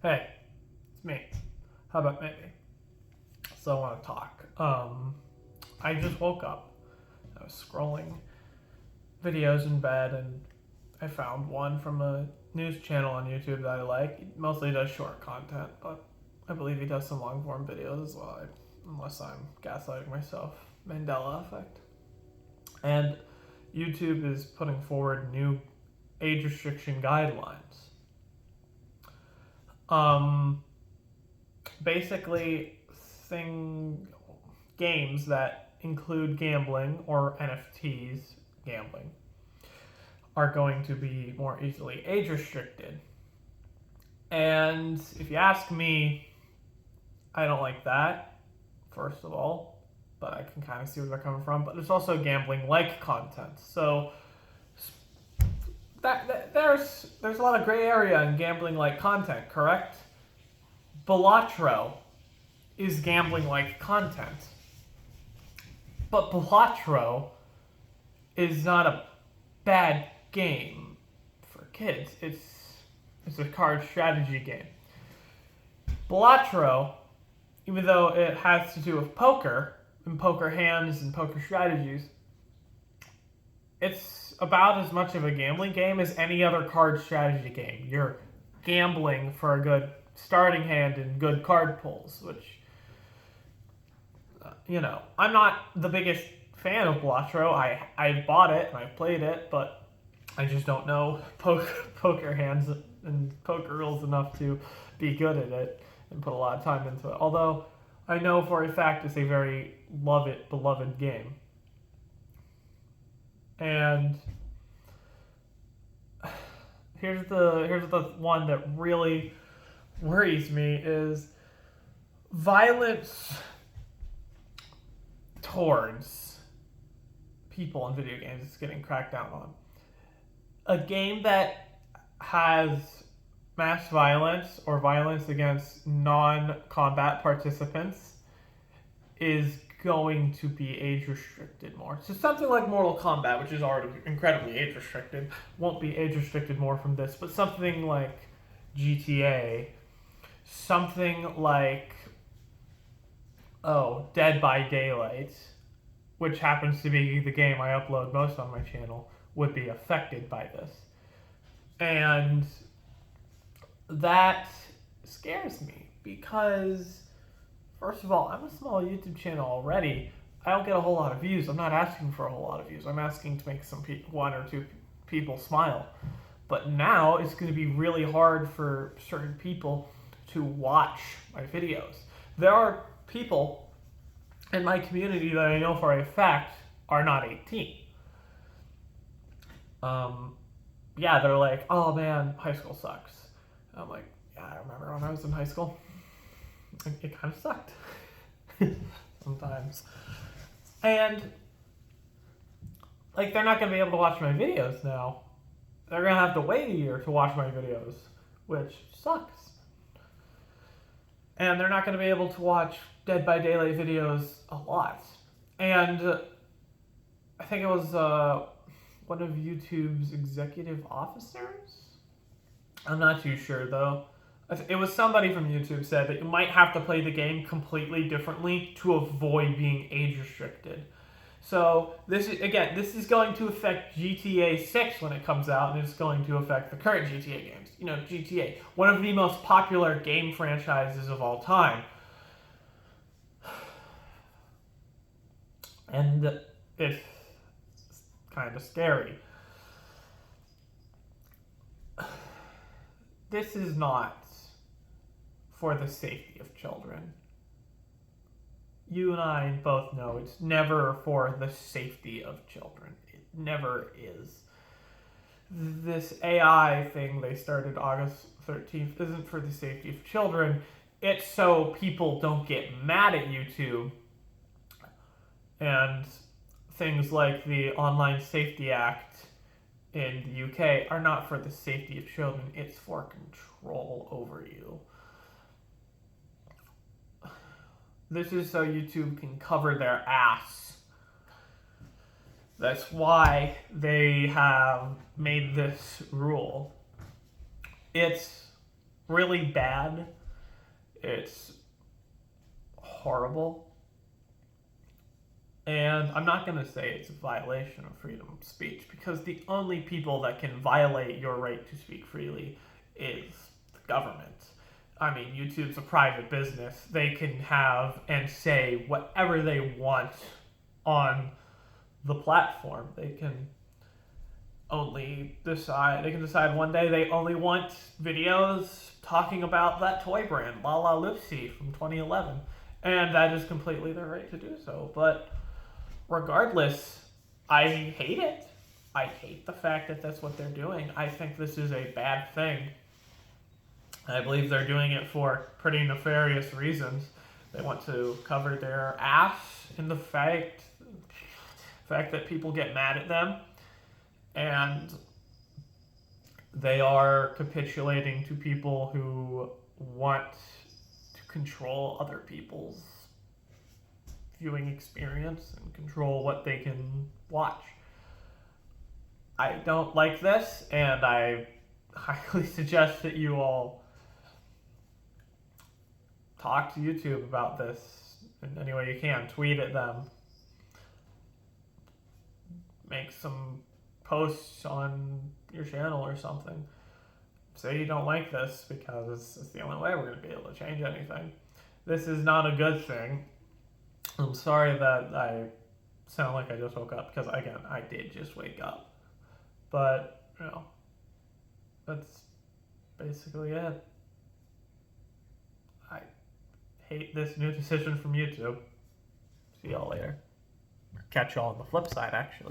Hey, it's me. How about maybe? So I want to talk. I just woke up. I was scrolling videos in bed and I found one from a news channel on YouTube that I like. He mostly does short content, but I believe he does some long form videos as well, unless I'm gaslighting myself. Mandela effect. And YouTube is putting forward new age restriction guidelines. Um, Basically, games that include gambling or NFTs gambling are going to be more easily age restricted. And if you ask me, I don't like that, first of all, but I can kind of see where they're coming from. But there's also gambling like content. So there's a lot of gray area in gambling like content, correct? Balatro is gambling like content. But Balatro is not a bad game for kids. It's a card strategy game. Balatro, even though it has to do with poker and poker hands and poker strategies, it's about as much of a gambling game as any other card strategy game. You're gambling for a good starting hand and good card pulls, which, I'm not the biggest fan of Balatro. I've bought it and I've played it, but I just don't know poker hands and poker rules enough to be good at it and put a lot of time into it. Although I know for a fact it's a very beloved game. And here's the one that really worries me is violence towards people in video games is getting cracked down on. A game that has mass violence or violence against non-combat participants is going to be age restricted more. So something like Mortal Kombat, which is already incredibly age restricted, won't be age restricted more from this, but something like GTA, something like Dead by Daylight, which happens to be the game I upload most on my channel, would be affected by this. And that scares me because, first of all, I'm a small YouTube channel already. I don't get a whole lot of views. I'm not asking for a whole lot of views. I'm asking to make one or two people smile. But now it's going to be really hard for certain people to watch my videos. There are people in my community that I know for a fact are not 18. They're like, oh man, high school sucks. I'm like, yeah, I remember when I was in high school. It kind of sucked. Sometimes. And, they're not going to be able to watch my videos now. They're going to have to wait a year to watch my videos, which sucks. And they're not going to be able to watch Dead by Daylight videos a lot. And I think it was one of YouTube's executive officers? I'm not too sure, though. It was somebody from YouTube said that you might have to play the game completely differently to avoid being age restricted. So this is going to affect GTA 6 when it comes out, and it's going to affect the current GTA games. GTA, one of the most popular game franchises of all time. And it's kind of scary. This is not for the safety of children. You and I both know it's never for the safety of children. It never is. This AI thing they started August 13th isn't for the safety of children. It's so people don't get mad at YouTube. And things like the Online Safety Act in the UK are not for the safety of children. It's for control over you. This is so YouTube can cover their ass. That's why they have made this rule. It's really bad. It's horrible. And I'm not going to say it's a violation of freedom of speech, because the only people that can violate your right to speak freely is the government. I mean, YouTube's a private business. They can have and say whatever they want on the platform. They can decide one day they only want videos talking about that toy brand, Lalaloopsy from 2011. And that is completely their right to do so. But regardless, I hate it. I hate the fact that that's what they're doing. I think this is a bad thing. I believe they're doing it for pretty nefarious reasons. They want to cover their ass in the fact that people get mad at them, and they are capitulating to people who want to control other people's viewing experience and control what they can watch. I don't like this, and I highly suggest that you all talk to YouTube about this in any way you can. Tweet at them. Make some posts on your channel or something. Say you don't like this, because it's the only way we're going to be able to change anything. This is not a good thing. I'm sorry that I sound like I just woke up, because again, I did just wake up. But, that's basically it. I hate this new decision from YouTube. See y'all later. Catch y'all on the flip side, actually.